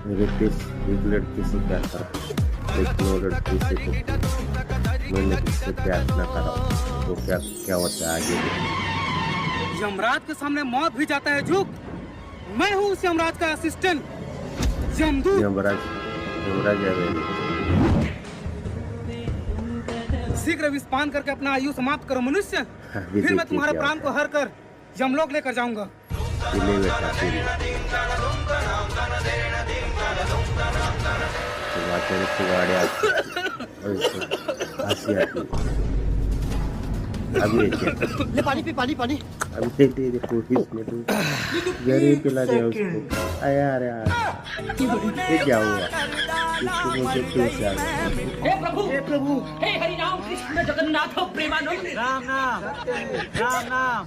मेरे पेश एक लड़के से प्यार करता लेकिन वो लड़की से तो मैंने किससे प्यार न करा तो क्या क्या होता है आगे देखो। यमराज के सामने मौत भी जाता है झुक। मैं हूँ उस यमराज का असिस्टेंट यमदूत। यमराज यमराज आ गए। शीघ्र विस्पान करके अपना आयु समाप्त करो मनुष्य। अभी फिर मैं देखिए तुम्हारे क्या प्राण को हर कर यमलोक लेकर जाऊंगा। पीले बेटा पीले तो अचानक से गाड़ी आती और हंसी आती अभी क्या ले पानी पी पानी। अभी दे पुलिस ने तो जरे पिला दिया उसको। आया अरे ये क्या हुआ इसको मुझे क्यों से आ गया। हे प्रभु हे हरि राम कृष्ण जगन्नाथ प्रेमानंद राम नाम